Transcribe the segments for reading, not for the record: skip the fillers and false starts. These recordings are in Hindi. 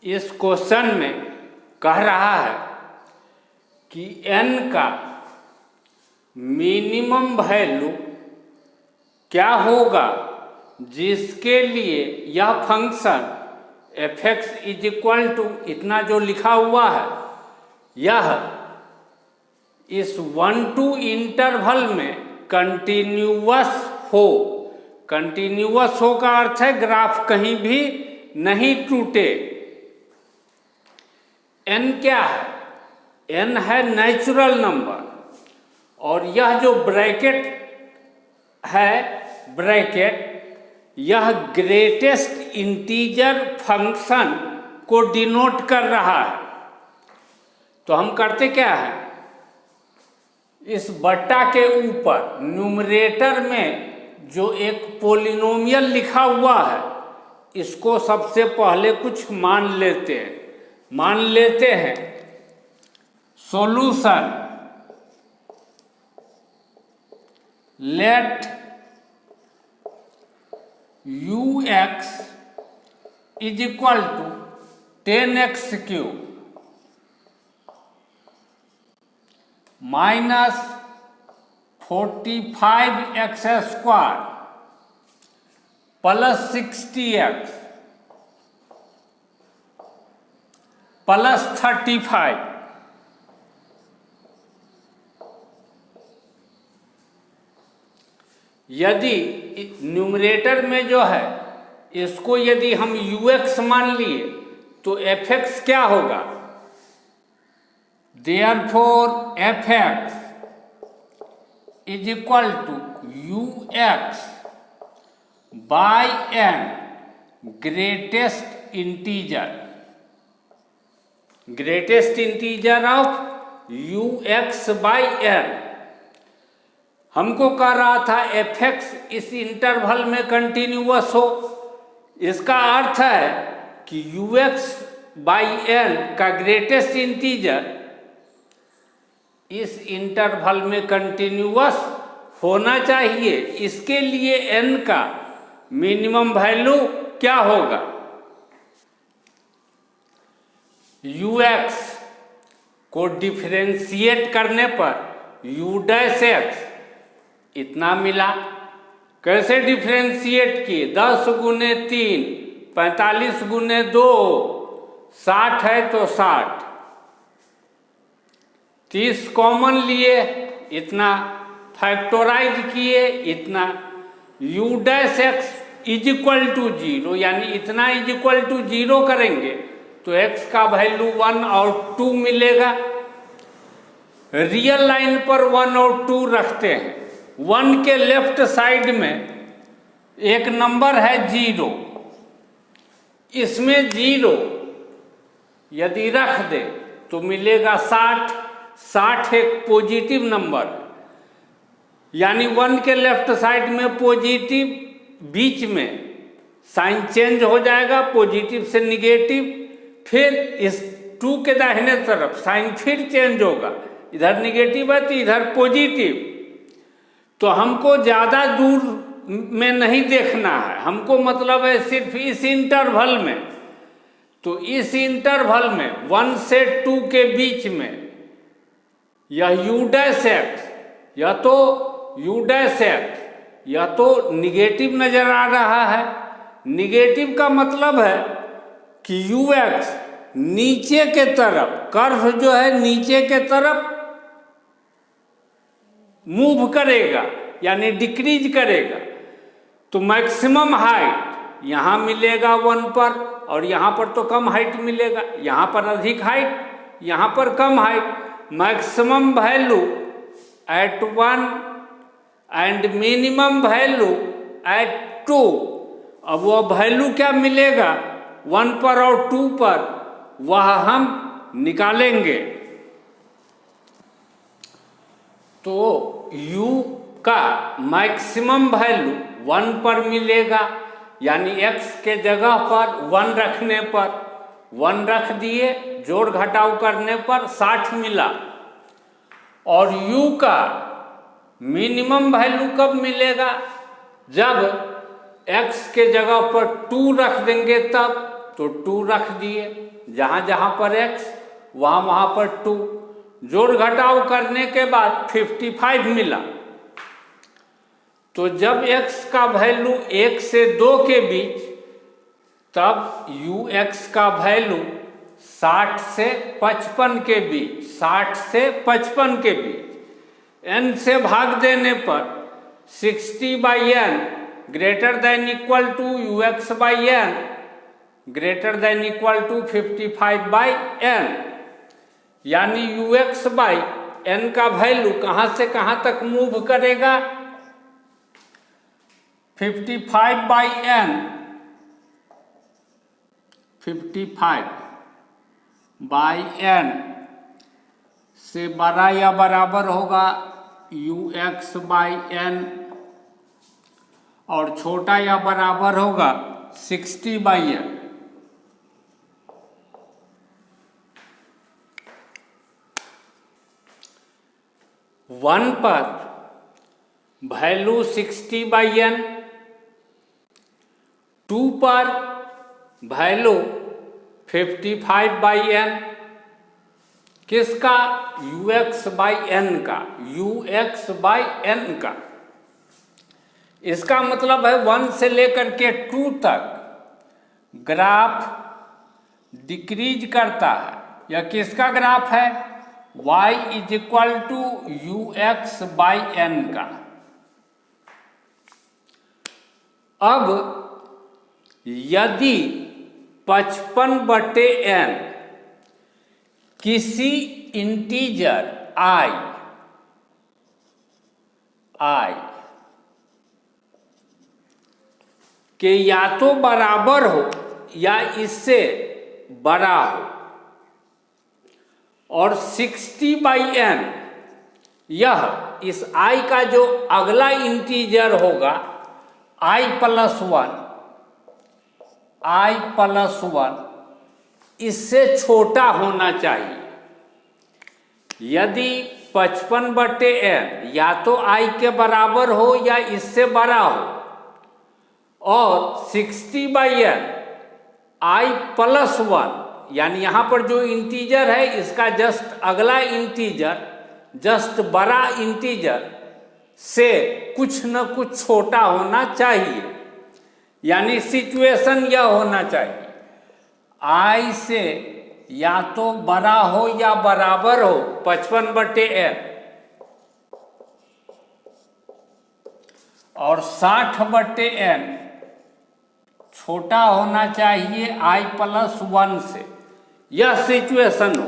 इस क्वेश्चन में कह रहा है कि n का मिनिमम वैल्यू क्या होगा जिसके लिए यह फंक्शन f(x) = इतना जो लिखा हुआ है यह इस 1-2 इंटरवल में कंटिन्यूअस हो। कंटिन्यूअस हो का अर्थ है ग्राफ कहीं भी नहीं टूटे। n क्या है? n है नेचुरल नंबर और यह जो ब्रैकेट है यह ग्रेटेस्ट इंटीजर फंक्शन को डिनोट कर रहा है। तो हम करते क्या है, इस बट्टा के ऊपर न्यूमरेटर में जो एक पोलिनोमियल लिखा हुआ है इसको सबसे पहले कुछ मान लेते हैं solution let ux = 10x³ minus 45x² plus 60x plus 35। यदि न्यूमरेटर में जो है इसको यदि हम ux मान लिए तो f(x) क्या होगा? Therefore f(x) = ux by n greatest integer of ux by n। हमको कह रहा था f(x) इस इंटरवल में कंटिन्यूअस हो। इसका अर्थ है कि ux by n का ग्रेटेस्ट इंटीजर इस इंटरवल में कंटिन्यूअस होना चाहिए। इसके लिए n का मिनिमम वैल्यू क्या होगा? ux को डिफरेंशिएट करने पर u' इतना मिला। कैसे डिफरेंशिएट किए? 10 × 3 45 × 2 60 है तो 60। 30 कॉमन लिए इतना, फैक्टराइज किए इतना। u' = 0 यानी इतना = 0 करेंगे तो x का वैल्यू 1 और 2 मिलेगा। रियल लाइन पर 1 और 2 रखते हैं। 1 के लेफ्ट साइड में एक नंबर है 0, इसमें 0 यदि रख दे तो मिलेगा 60। 60 एक पॉजिटिव नंबर यानी 1 के लेफ्ट साइड में पॉजिटिव, बीच में साइन चेंज हो जाएगा पॉजिटिव से निगेटिव, फिर इस 2 के दाहिने तरफ साइन फिर चेंज होगा, इधर निगेटिव है तो इधर पॉजिटिव। तो हमको ज़्यादा दूर में नहीं देखना है, हमको मतलब है सिर्फ इस इंटरवल में। तो इस इंटरवल में 1 से 2 के बीच में यह u'(x) या तो निगेटिव नजर आ रहा है। निगेटिव का मतलब है कि ux नीचे के तरफ, कर्व जो है नीचे के तरफ मूव करेगा यानी डिक्रीज करेगा। तो मैक्सिमम हाइट यहाँ मिलेगा 1 पर और यहाँ पर तो कम हाइट मिलेगा, यहाँ पर अधिक हाइट, यहाँ पर कम height. Maximum value at 1 and minimum value at 2। अब वह वैल्यू क्या मिलेगा 1 पर और 2 पर, वह हम निकालेंगे। तो u का मैक्सिमम वैल्यू 1 पर मिलेगा यानी x के जगह पर 1 रखने पर 1 रख दिए, जोड़ घटाव करने पर 60 मिला। और u का मिनिमम वैल्यू कब मिलेगा? जब x के जगह पर 2 रख देंगे तब। तो 2 रख दिए जहाँ जहाँ पर x वहाँ पर 2, जोड़ घटाव करने के बाद 55 मिला। तो जब x का वैल्यू 1 से 2 के बीच, तब ux का वैल्यू 60 से 55 के बीच, 60 से 55 के बीच n से भाग देने पर 60/n greater than equal to ux/n greater than equal to 55/n, यानी ux/n का वैल्यू कहाँ से कहाँ तक मूव करेगा? 55/n, 55/n से बड़ा या बराबर होगा ux/n और छोटा या बराबर होगा 60/n। वन पर वैल्यू 60/n, 2 पर वैल्यू 55/n, किसका? ux/n का, ux/n का। इसका मतलब है 1 से लेकर के 2 तक ग्राफ डिक्रीज करता है। यह किसका ग्राफ है? y = ux/n का। अब यदि 55/n किसी इंटीजर i के या तो बराबर हो या इससे बड़ा हो, और 60/n यह इस i का जो अगला इंटीजर होगा i+1 इससे छोटा होना चाहिए। यदि 55/n या तो i के बराबर हो या इससे बड़ा हो, और 60/n i+1 यानी यहाँ पर जो इंटीजर है इसका जस्ट अगला इंटीजर, जस्ट बड़ा इंटीजर से कुछ न कुछ छोटा होना चाहिए। यानी सिचुएशन यह होना चाहिए i से या तो बड़ा हो या बराबर हो 55/n, और 60/n छोटा होना चाहिए i+1 से। यह सिचुएशन हो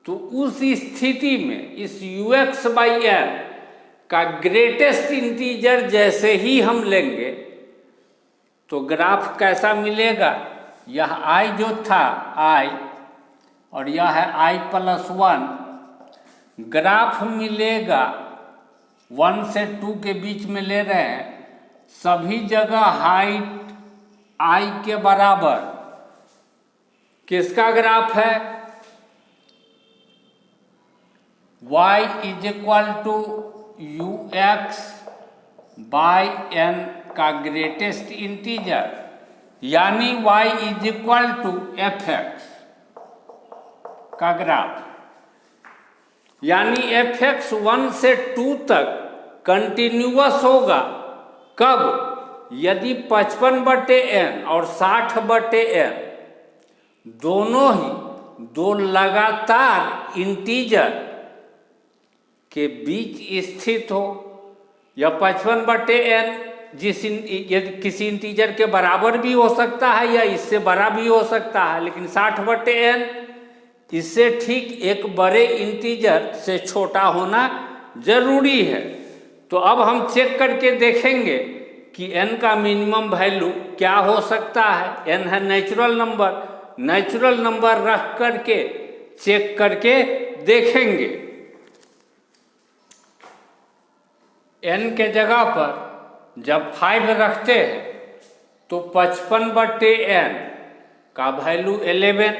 तो उस स्थिति में इस ux/n का ग्रेटेस्ट इंटीजर जैसे ही हम लेंगे तो ग्राफ कैसा मिलेगा? यह i जो था i और यह है i+1, ग्राफ मिलेगा 1 से 2 के बीच में ले रहे हैं, सभी जगह हाइट i के बराबर। किसका ग्राफ है? y = ux/n का ग्रेटेस्ट इंटीजर, यानी y = fx का ग्राफ। यानी fx 1 से 2 तक कंटिन्यूअस होगा। कब? यदि 55/n और 60/n दोनों ही दो लगातार इंटीजर के बीच स्थित हो। या 55/n यदि किसी इंटीजर के बराबर भी हो सकता है या इससे बड़ा भी हो सकता है, लेकिन 60/n इससे ठीक एक बड़े इंटीजर से छोटा होना जरूरी है। तो अब हम चेक करके देखेंगे कि n का मिनिमम वैल्यू क्या हो सकता है। n है नेचुरल नंबर, नेचुरल नंबर रख करके चेक करके देखेंगे। n के जगह पर जब 5 रखते हैं तो 55/n का वैल्यू 11,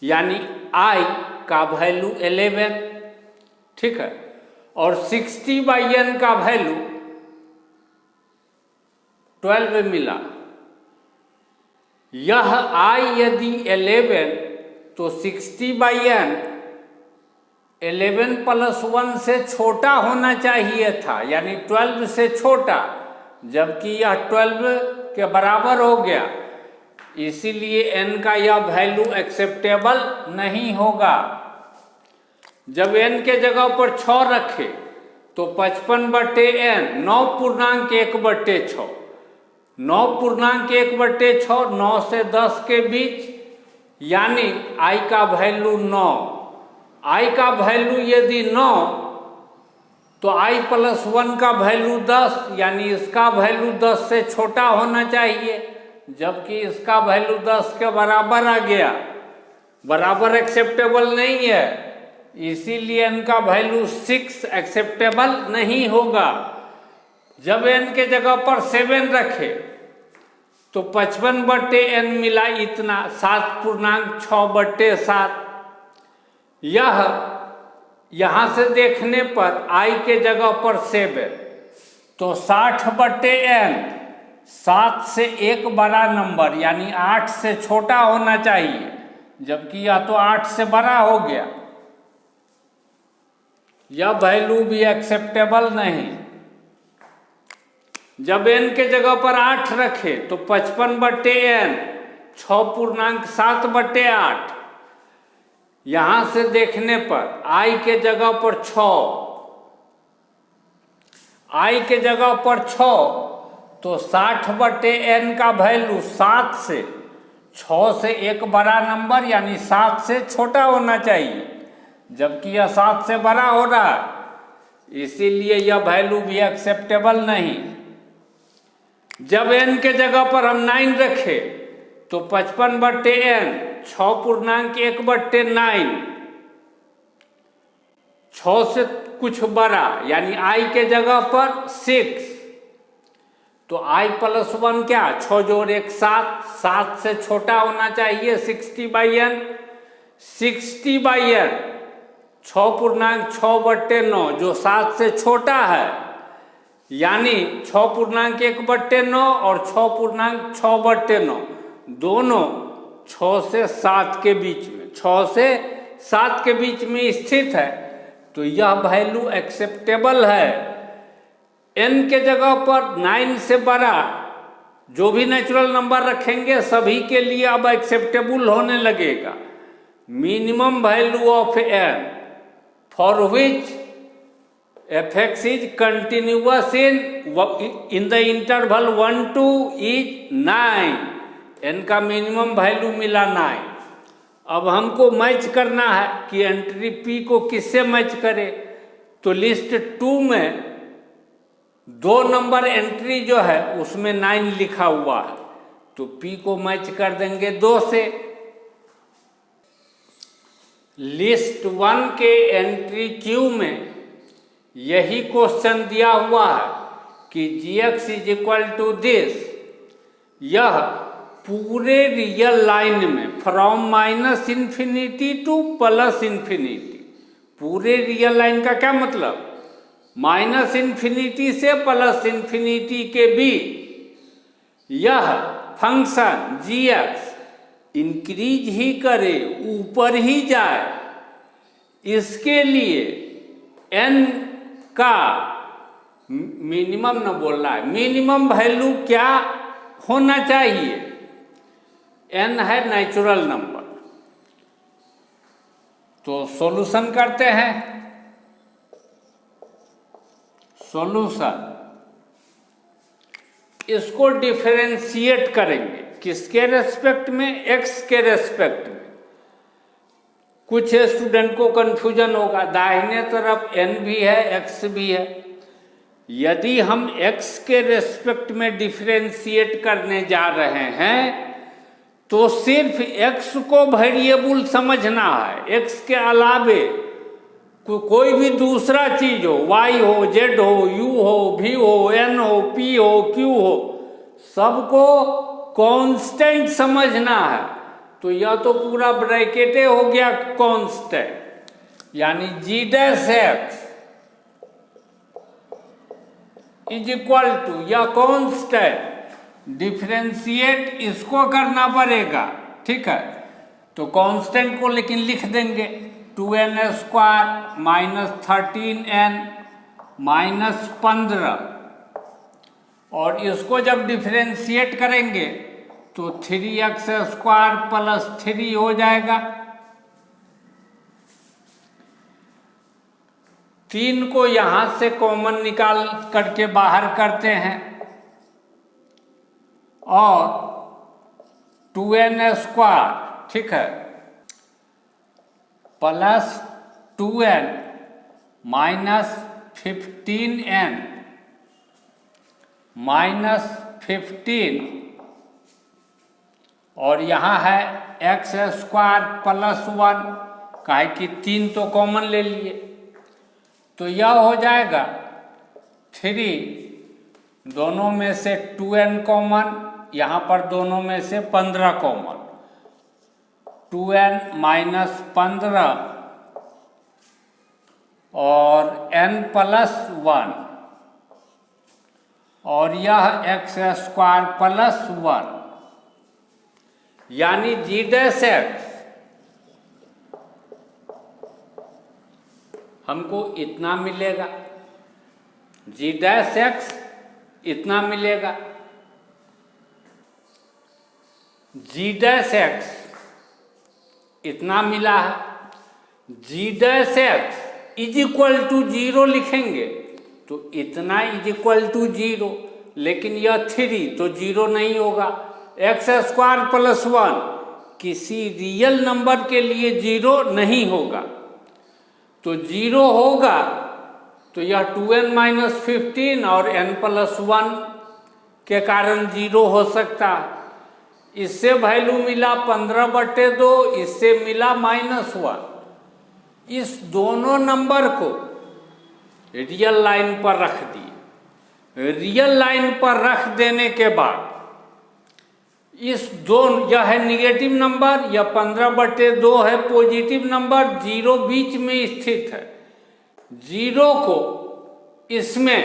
यानी i का वैल्यू 11, ठीक है। और 60/n का वैल्यू 12 मिला। यह I यदि 11 तो 60/n 11 + 1 से छोटा होना चाहिए था, यानी 12 से छोटा, जबकि यह 12 के बराबर हो गया। इसीलिए n का यह वैल्यू एक्सेप्टेबल नहीं होगा। जब n के जगह पर 6 रखे तो 55/n 9.1/6, 9.1/6 9 से 10 के बीच, यानी I का वैल्यू 9। I का वैल्यू यदि 9 तो I + 1 का वैल्यू 10, यानी इसका वैल्यू 10 से छोटा होना चाहिए, जबकि इसका वैल्यू 10 के बराबर आ गया। बराबर एक्सेप्टेबल नहीं है, इसीलिए n का वैल्यू 6 एक्सेप्टेबल नहीं होगा। जब n के जगह पर 7 रखे तो 55/n मिला इतना, 7.6/7। यह यहाँ से देखने पर I के जगह पर 7 तो 60/n, 7 से एक बड़ा नंबर यानी 8 से छोटा होना चाहिए, जबकि यह तो 8 से बड़ा हो गया। यह वैल्यू भी एक्सेप्टेबल नहीं। जब n के जगह पर 8 रखे तो 55/n 6.7/8। यहां से देखने पर I के जगह पर 6, I के जगह पर 6 तो 60/n का वैल्यू 7 से 6 से एक बड़ा नंबर यानी 7 से छोटा होना चाहिए, जबकि यह 7 से बड़ा हो रहा है, इसीलिए यह वैल्यू भी एक्सेप्टेबल नहीं। जब n के जगह पर हम 9 रखे तो 55/n 6.1/9, 6 से कुछ बड़ा यानी I के जगह पर 6, तो I + 1 क्या, 6 + 1 7, 7 से छोटा होना चाहिए 60/n। 60/n 6.6/9 जो 7 से छोटा है, यानी 6.1/9 और 6.6/9 दोनों 6 से 7 के बीच में, 6 से 7 के बीच में स्थित है, तो यह वैल्यू एक्सेप्टेबल है। n के जगह पर 9 से बड़ा जो भी नेचुरल नंबर रखेंगे सभी के लिए अब एक्सेप्टेबल होने लगेगा। Minimum value of n for which f(x) is continuous in the interval 1 to is 9। n का मिनिमम वैल्यू मिला 9। अब हमको मैच करना है कि एंट्री P को किससे मैच करें, तो लिस्ट 2 में 2 नंबर एंट्री जो है उसमें 9 लिखा हुआ है, तो P को मैच कर देंगे 2 से। लिस्ट 1 के एंट्री Q में यही क्वेश्चन दिया हुआ है कि gx = दिस। यह पूरे रियल लाइन में फ्रॉम -∞ टू +∞, पूरे रियल लाइन का क्या मतलब, -∞ से +∞ के बीच यह फंक्शन gx इंक्रीज ही करे, ऊपर ही जाए। इसके लिए n का मिनिमम न बोल रहा है, मिनिमम वैल्यू क्या होना चाहिए, n है नेचुरल नंबर। तो सॉल्यूशन करते हैं। सॉल्यूशन, इसको डिफरेंशिएट करेंगे किसके रेस्पेक्ट में, x के रेस्पेक्ट में। कुछ स्टूडेंट को कंफ्यूजन होगा, दाहिने तरफ n भी है x भी है। यदि हम x के रेस्पेक्ट में डिफरेंशिएट करने जा रहे हैं तो सिर्फ x को वेरिएबल समझना है, x के अलावे कोई भी दूसरा चीज हो, y हो, z हो, u हो, v हो, n हो, p हो, q हो, सबको कांस्टेंट समझना है। तो यह तो पूरा ब्रैकेटे हो गया कांस्टेंट, यानी g' इज इक्वल टू या कांस्टेंट डिफरेंशिएट इसको करना पड़ेगा, ठीक है। तो कांस्टेंट को लेकिन लिख देंगे 2n² माइनस 13n माइनस 15, और इसको जब डिफरेंशिएट करेंगे तो 3x² प्लस 3 हो जाएगा। 3 को यहां से कॉमन निकाल करके बाहर करते हैं, और 2n², ठीक है, plus 2n minus 15n minus 15, और यहाँ है x² प्लस 1, काहे कि 3 तो कॉमन ले लिए, तो यह हो जाएगा 3, दोनों में से 2n कॉमन, यहाँ पर दोनों में से 15 कॉमन, 2n माइनस 15 और n प्लस 1, और यह x² प्लस 1, यानी g' हमको इतना मिलेगा, g' इतना मिलेगा। g' इतना मिला है, g' इज इक्वल टू 0 लिखेंगे तो इतना इज इक्वल टू 0, लेकिन यह 3 तो 0 नहीं होगा। x² प्लस 1 किसी रियल नंबर के लिए 0 नहीं होगा, तो 0 होगा तो यह 2n माइनस 15 और n प्लस 1 के कारण 0 हो सकता है। इससे वैल्यू मिला 15/2, इससे मिला -1। इस दोनों नंबर को रियल लाइन पर रख दिए। रियल लाइन पर रख देने के बाद इस दोनों, यह है निगेटिव नंबर, यह 15/2 है पॉजिटिव नंबर, 0 बीच में स्थित है। 0 को इसमें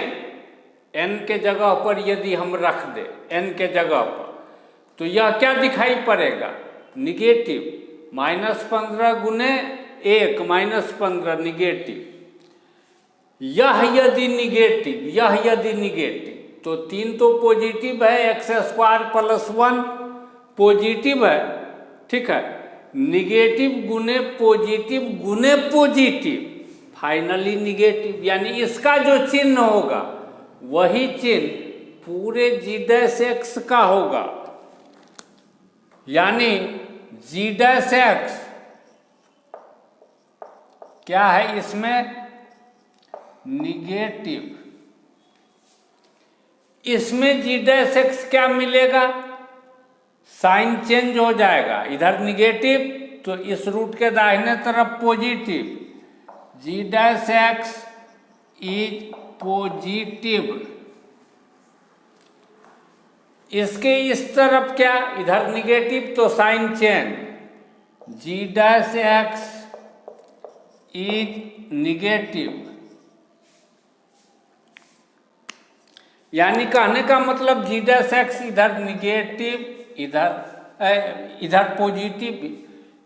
n के जगह पर यदि हम रख दें, n के जगह पर, तो यह क्या दिखाई पड़ेगा, निगेटिव, -15 गुने 1 -15 निगेटिव। यह यदि निगेटिव तो 3 तो पॉजिटिव है, x² प्लस 1 पॉजिटिव है, ठीक है, निगेटिव गुने पॉजिटिव फाइनली निगेटिव, यानी इसका जो चिन्ह होगा वही चिन्ह पूरे g' का होगा, यानी g' क्या है इसमें, निगेटिव। इसमें g' क्या मिलेगा, साइन चेंज हो जाएगा, इधर निगेटिव तो इस रूट के दाहिने तरफ पॉजिटिव, g' इज पॉजिटिव। इसके इस तरफ क्या, इधर निगेटिव तो sign change, g' is negative. यानी कहने का मतलब g' इधर निगेटिव, इधर पॉजिटिव,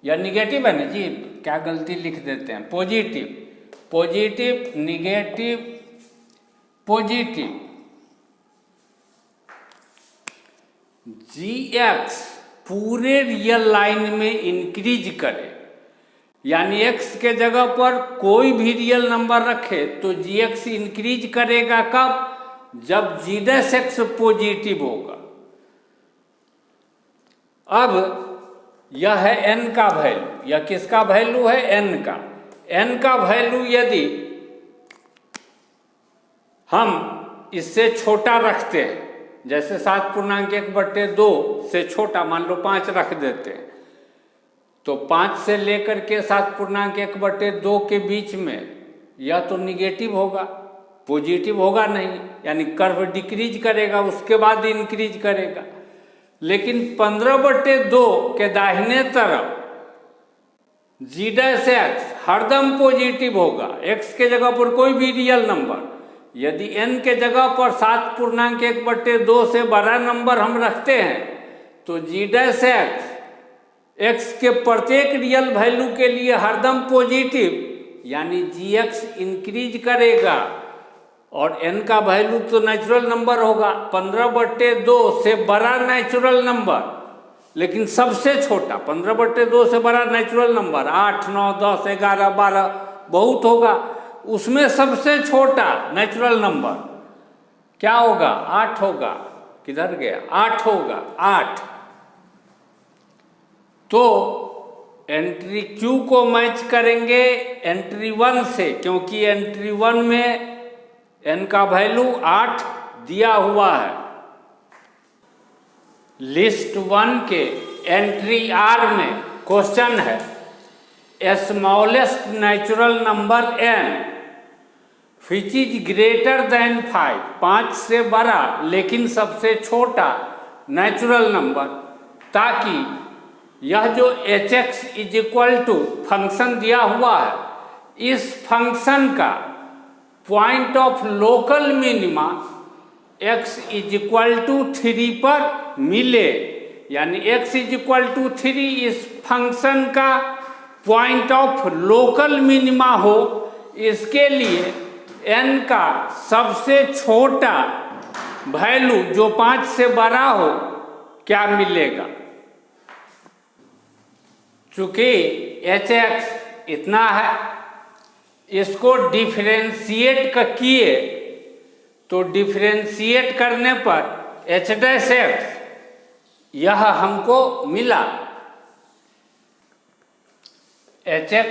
या निगेटिव है ना जी, क्या गलती लिख देते हैं, पॉजिटिव निगेटिव पॉजिटिव। g पूरे रियल लाइन में इंक्रीज करे, यानी x के जगह पर कोई भी रियल नंबर रखे तो g इंक्रीज करेगा कब, जब g' पॉजिटिव होगा। अब यह है n का वैल्यू, यह किसका वैल्यू है, n का। n का वैल्यू यदि हम इससे छोटा रखते हैं, जैसे 7.1/2 से छोटा, मान लो 5 रख देते हैं, तो 5 से लेकर के 7.1/2 के बीच में या तो निगेटिव होगा, पॉजिटिव होगा नहीं, यानी कर्व डिक्रीज करेगा, उसके बाद इंक्रीज करेगा। लेकिन 15/2 के दाहिने तरफ g' हरदम पॉजिटिव होगा, x के जगह पर कोई भी रियल नंबर, यदि n के जगह पर 7.1/2 से बड़ा नंबर हम रखते हैं तो g डैश x के प्रत्येक रियल वैल्यू के लिए हरदम पॉजिटिव यानी gx इंक्रीज करेगा और n का वैल्यू तो नेचुरल नंबर होगा 15/2 से बड़ा नेचुरल नंबर, लेकिन सबसे छोटा 15/2 से बड़ा नेचुरल नंबर 8, 9, 10, 11, 12 बहुत होगा, उसमें सबसे छोटा नेचुरल नंबर क्या होगा? 8 होगा। किधर गया? 8 होगा, 8। तो एंट्री Q को मैच करेंगे एंट्री 1 से, क्योंकि एंट्री 1 में n का वैल्यू 8 दिया हुआ है। लिस्ट 1 के एंट्री R में क्वेश्चन है smallest natural number n which is greater than 5, 5 से बड़ा लेकिन सबसे छोटा नेचुरल नंबर, ताकि यह जो hx is equal to function दिया हुआ है, इस फंक्शन का point of local minima x is equal to 3 पर मिले, यानी x इज इक्वल टू 3 इस फंक्शन का पॉइंट ऑफ लोकल मिनिमा हो। इसके लिए n का सबसे छोटा वैल्यू जो 5 से बड़ा हो क्या मिलेगा? चूंकि hx इतना है, इसको डिफरेंशिएट किए तो डिफरेंशिएट करने पर h डैश x यह हमको मिला, hx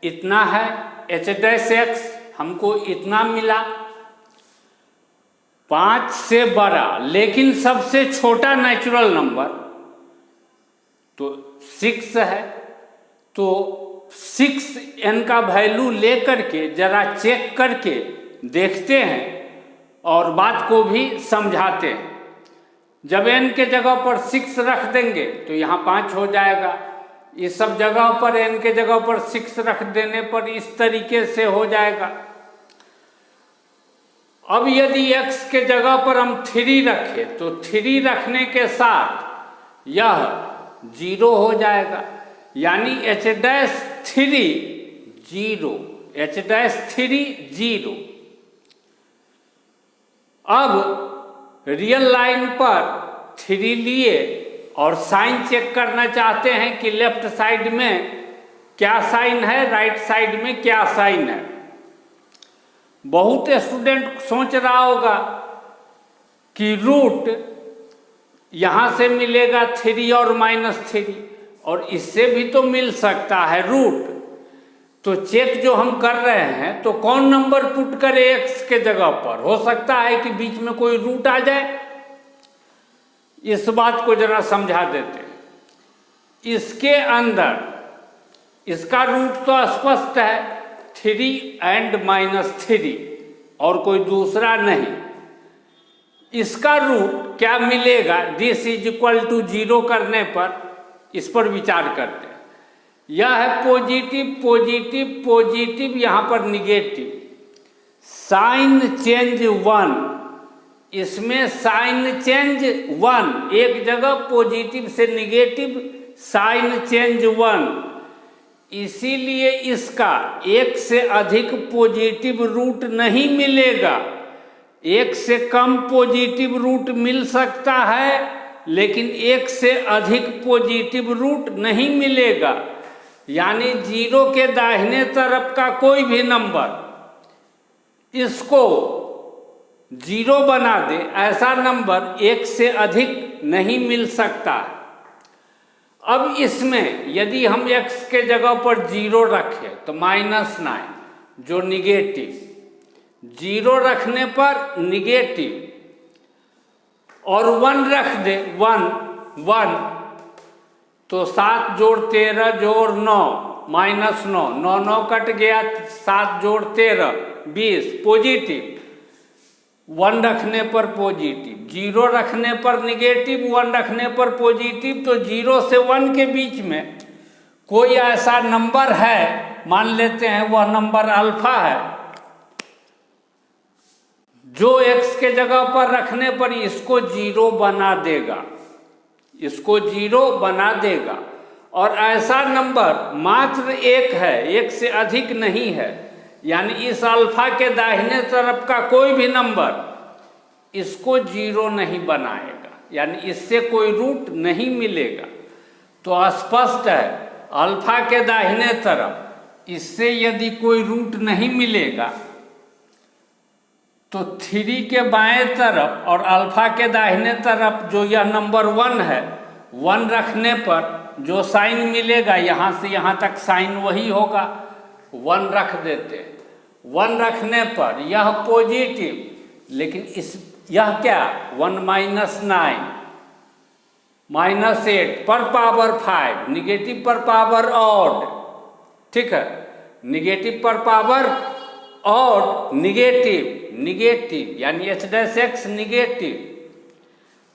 इतना है, h डैश x हमको इतना मिला, 5 से बड़ा लेकिन सबसे छोटा नेचुरल नंबर तो 6 है। तो 6n का वैल्यू लेकर के जरा चेक करके देखते हैं और बात को भी समझाते हैं। जब n के जगह पर 6 रख देंगे तो यहाँ 5 हो जाएगा, इस सब जगह पर n के जगह पर 6 रख देने पर इस तरीके से हो जाएगा। अब यदि x के जगह पर हम 3 रखें तो 3 रखने के साथ यह 0 हो जाएगा, यानी h डैश 3 0, h डैश 3 0। अब रियल लाइन पर 3 लिए और साइन चेक करना चाहते हैं कि लेफ्ट साइड में क्या साइन है, राइट साइड में क्या साइन है। बहुत स्टूडेंट सोच रहा होगा कि रूट यहाँ से मिलेगा 3 और -3 और इससे भी तो मिल सकता है रूट। तो चेक जो हम कर रहे हैं तो कौन नंबर पुट करें x के जगह पर, हो सकता है कि बीच में कोई रूट आ जाए। इस बात को जरा समझा देते हैं। इसके अंदर इसका रूट तो स्पष्ट है 3 and -3 और कोई दूसरा नहीं। इसका रूट क्या मिलेगा दिस इज इक्वल टू 0 करने पर, इस पर विचार करते हैं। यह है पॉजिटिव पॉजिटिव पॉजिटिव, यहाँ पर निगेटिव, साइन चेंज 1, इसमें साइन चेंज 1, एक जगह पॉजिटिव से निगेटिव साइन चेंज 1, इसीलिए इसका एक से अधिक पॉजिटिव रूट नहीं मिलेगा। एक से कम पॉजिटिव रूट मिल सकता है लेकिन एक से अधिक पॉजिटिव रूट नहीं मिलेगा, यानी 0 के दाहिने तरफ का कोई भी नंबर इसको 0 बना दे, ऐसा नंबर एक से अधिक नहीं मिल सकता। अब इसमें यदि हम x के जगह पर 0 रखें तो -9 जो निगेटिव, 0 रखने पर निगेटिव और 1 रख दे 1 तो 7 जोड़ 13 जोड़ 9 -9, 9 9 कट गया, 7 जोड़ 13 20 पॉजिटिव, 1 रखने पर पॉजिटिव, 0 रखने पर निगेटिव, 1 रखने पर पॉजिटिव। तो 0 से 1 के बीच में कोई ऐसा नंबर है, मान लेते हैं वह नंबर अल्फा है, जो x के जगह पर रखने पर इसको 0 बना देगा, इसको 0 बना देगा। और ऐसा नंबर मात्र एक है, एक से अधिक नहीं है, यानी इस अल्फा के दाहिने तरफ का कोई भी नंबर इसको 0 नहीं बनाएगा, यानी इससे कोई रूट नहीं मिलेगा। तो स्पष्ट है अल्फा के दाहिने तरफ इससे यदि कोई रूट नहीं मिलेगा तो 3 के बाएं तरफ और अल्फा के दाहिने तरफ जो यह नंबर 1 है, 1 रखने पर जो साइन मिलेगा यहाँ से यहाँ तक साइन वही होगा, 1 रख देते हैं। 1 रखने पर यह पॉजिटिव, लेकिन यह क्या 1 - 9 -8 पर पावर 5, निगेटिव पर पावर ऑड, ठीक है, निगेटिव पर पावर ऑड, निगेटिव यानी h' निगेटिव।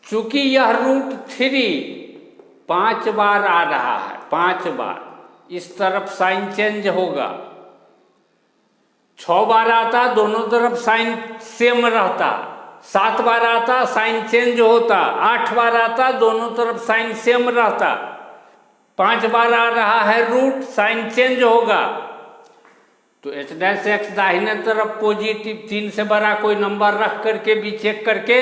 चूंकि यह √3 5 बार आ रहा है, 5 बार, इस तरफ साइन चेंज होगा। 6 बार आता दोनों तरफ साइन सेम रहता, 7 बार आता साइन चेंज होता, 8 बार आता दोनों तरफ साइन सेम रहता, 5 बार आ रहा है रूट, साइन चेंज होगा। तो h' दाहिने तरफ पॉजिटिव, 3 से बड़ा कोई नंबर रख करके भी चेक करके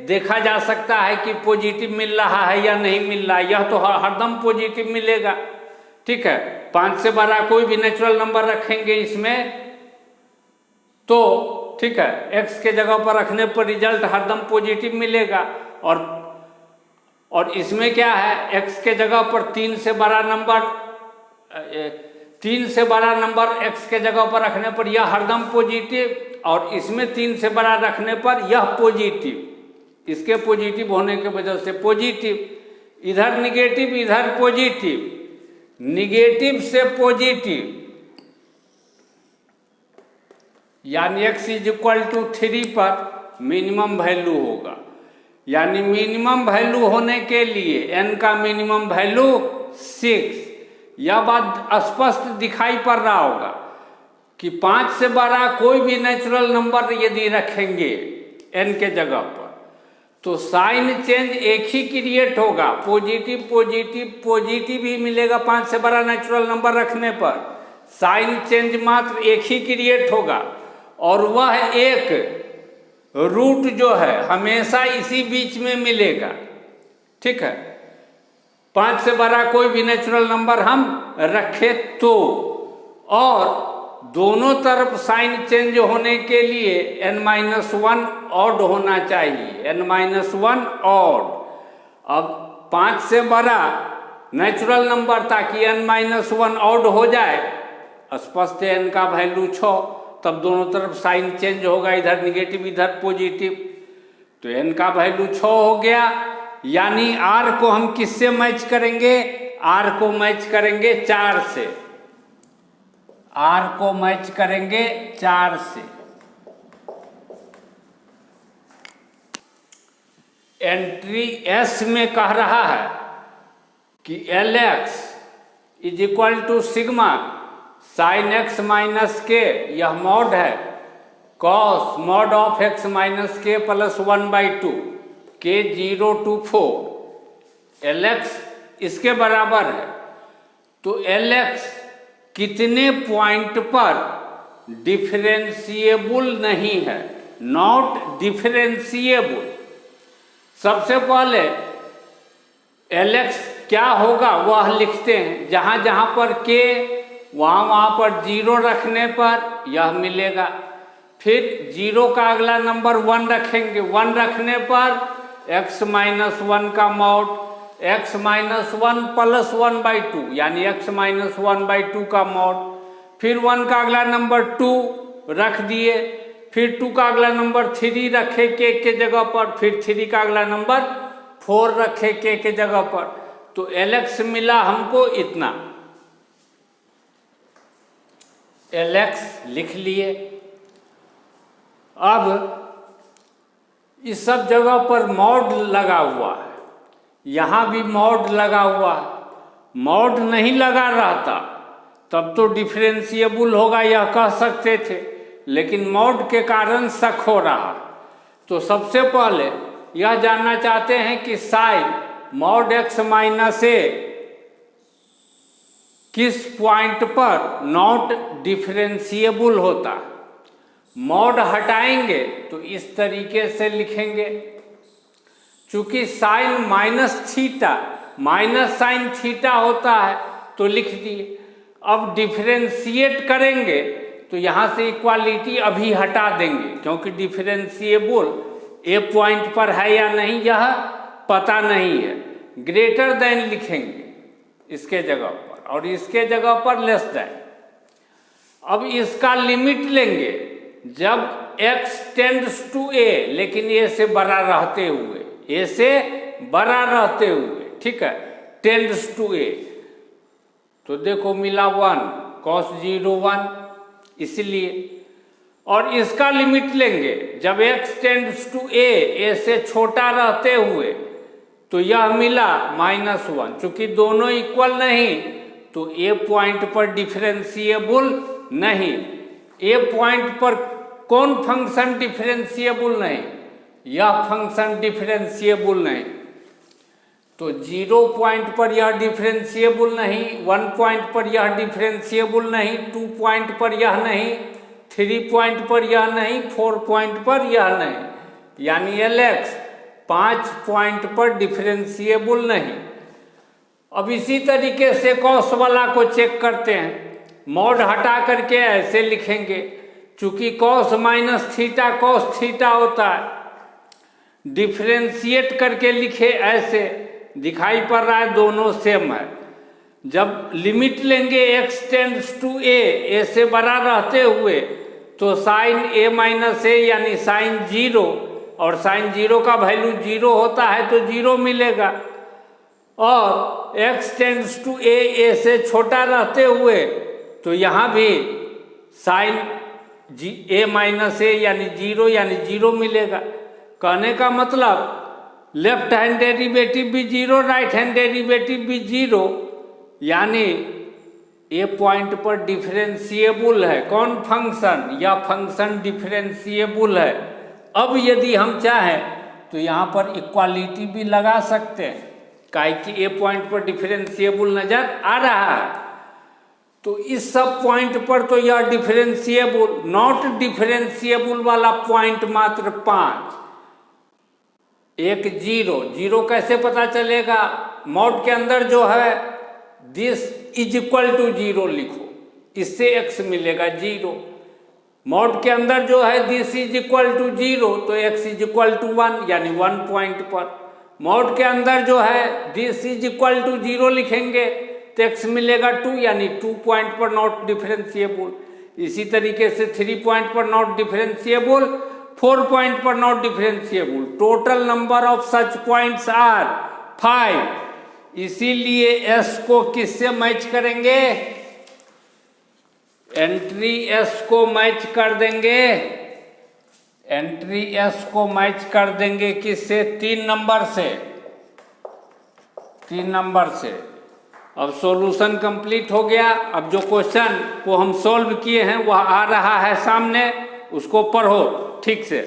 देखा जा सकता है कि पॉजिटिव मिल रहा है या नहीं मिल रहा है। यह तो हरदम पॉजिटिव मिलेगा, ठीक है। 5 से बड़ा कोई भी नेचुरल नंबर रखेंगे इसमें तो ठीक है, x के जगह पर रखने पर रिजल्ट हरदम पॉजिटिव मिलेगा। और इसमें क्या है, x के जगह पर 3 से बड़ा नंबर x के जगह पर रखने पर यह हरदम पॉजिटिव, और इसमें 3 से बड़ा रखने पर यह पॉजिटिव, इसके पॉजिटिव होने की वजह से पॉजिटिव, इधर निगेटिव इधर पॉजिटिव, निगेटिव से पॉजिटिव, यानी x = 3 पर मिनिमम वैल्यू होगा। यानी मिनिमम वैल्यू होने के लिए n का मिनिमम वैल्यू 6। यह बात स्पष्ट दिखाई पड़ रहा होगा कि 5 से बड़ा कोई भी नेचुरल नंबर यदि रखेंगे n के जगह पर तो साइन चेंज एक ही क्रिएट होगा, पॉजिटिव ही मिलेगा। 5 से बड़ा नेचुरल नंबर रखने पर साइन चेंज मात्र एक ही क्रिएट होगा, और वह एक रूट जो है हमेशा इसी बीच में मिलेगा, ठीक है। 5 से बड़ा कोई भी नेचुरल नंबर हम रखे तो, और दोनों तरफ साइन चेंज होने के लिए n-1 ऑड होना चाहिए, n-1 ऑड। अब 5 से बड़ा नेचुरल नंबर ताकि n-1 ऑड हो जाए, स्पष्ट है n का वैल्यू 6, तब दोनों तरफ साइन चेंज होगा, इधर निगेटिव इधर पॉजिटिव, तो n का वैल्यू 6 हो गया। यानी r को हम किससे मैच करेंगे, r को मैच करेंगे 4 से, r को मैच करेंगे 4 से। एंट्री s में कह रहा है कि Lx = sigma sin x - k, यह मॉड है cos mod of x - k + 1/2 k 0 to 4, Lx इसके बराबर है। तो Lx कितने पॉइंट पर डिफरेंशिएबल नहीं है, नॉट डिफरेंशिएबल। सबसे पहले Lx क्या होगा वह लिखते हैं, जहाँ जहाँ पर k वहाँ पर 0 रखने पर यह मिलेगा। फिर 0 का अगला नंबर 1 रखेंगे, 1 रखने पर x - 1 का मॉड, x - 1 + 1/2 यानी x - 1/2 का मॉड। फिर 1 का अगला नंबर 2 रख दिए, फिर 2 का अगला नंबर 3 रखे k के जगह पर, फिर 3 का अगला नंबर 4 रखे k के जगह पर। तो Lx मिला हमको इतना, Lx लिख लिए। अब इस सब जगह पर मॉड लगा हुआ है, यहाँ भी मॉड लगा हुआ है। मॉड नहीं लगा रहता तब तो डिफरेंशिएबल होगा यह कह सकते थे, लेकिन मॉड के कारण शक हो रहा, तो सबसे पहले यह जानना चाहते हैं कि साइन मॉड x माइनस ए किस पॉइंट पर नॉट डिफरेंशिएबल होता है। मॉड हटाएंगे तो इस तरीके से लिखेंगे, चूंकि sine minus theta minus sine theta होता है तो लिख दिए। अब डिफरेंशिएट करेंगे तो यहाँ से इक्वालिटी अभी हटा देंगे, क्योंकि डिफरेंशिएबल ए पॉइंट पर है या नहीं यह पता नहीं है। ग्रेटर देन लिखेंगे इसके जगह पर और इसके जगह पर लेस देन। अब इसका लिमिट लेंगे जब x टेंड्स टू a, लेकिन a से बड़ा रहते हुए, a से बड़ा रहते हुए, ठीक है, टेंड्स टू a। तो देखो मिला 1 cos 0 1, इसलिए। और इसका लिमिट लेंगे जब x टेंड्स टू a से छोटा रहते हुए, तो यह मिला -1। चूंकि दोनों इक्वल नहीं तो a पॉइंट पर डिफरेंशिएबल नहीं। a पॉइंट पर कौन फंक्शन डिफरेंशिएबल नहीं? यह फंक्शन डिफरेंशिएबल नहीं। तो 0 पॉइंट पर यह डिफरेंशिएबल नहीं, 1 पॉइंट पर यह डिफरेंशिएबल नहीं, 2 पॉइंट पर यह नहीं, 3 पॉइंट पर यह नहीं, 4 पॉइंट पर यह नहीं, यानी LX 5 पॉइंट पर डिफरेंशिएबल नहीं। अब इसी तरीके से कॉस वाला को चेक करते हैं। मॉड हटा करके ऐसे लिखेंगे, चूंकि cos minus theta cos theta होता है। डिफरेंशिएट करके लिखे ऐसे, दिखाई पड़ रहा है दोनों सेम है। जब लिमिट लेंगे x टेंड्स टू a से बड़ा रहते हुए, तो साइन a माइनस ए यानी साइन 0, और साइन 0 का वैल्यू 0 होता है तो 0 मिलेगा। और x टेंड्स टू a से छोटा रहते हुए, तो यहाँ भी साइन a माइनस ए यानी 0 यानी 0 मिलेगा। कहने का मतलब लेफ्ट हैंड डेरिवेटिव भी 0, राइट हैंड डेरिवेटिव भी 0, यानी ए पॉइंट पर डिफरेंशिएबल है। कौन फंक्शन? या फंक्शन डिफरेंशिएबल है। अब यदि हम चाहें तो यहाँ पर इक्वालिटी भी लगा सकते हैं, काहे कि ए पॉइंट पर डिफरेंशिएबल नजर आ रहा है। तो इस सब पॉइंट पर तो यह डिफरेंशिएबल, नॉट डिफरेंशिएबल वाला पॉइंट मात्र 5, एक 0 कैसे पता चलेगा? मॉड के अंदर जो है दिस इज इक्वल टू 0 लिखो, इससे x मिलेगा 0। मॉड के अंदर जो है दिस इज इक्वल टू 0, तो x इज इक्वल टू 1 यानी 1 पॉइंट पर। मॉड के अंदर जो है दिस इज इक्वल टू 0 लिखेंगे तो x मिलेगा 2 यानी 2 पॉइंट पर नॉट डिफरेंशिएबल। इसी तरीके से 3 पॉइंट पर नॉट डिफरेंशिएबल, 4 पॉइंट पर not differentiable. Total number of such points are 5। इसीलिए S को किससे मैच करेंगे? एंट्री S को मैच कर देंगे, एंट्री S को मैच कर देंगे किससे? 3 नंबर से, 3 नंबर से। अब सॉल्यूशन कंप्लीट हो गया। अब जो क्वेश्चन को हम सॉल्व किए हैं वह आ रहा है सामने, उसको पढ़ो ठीक से।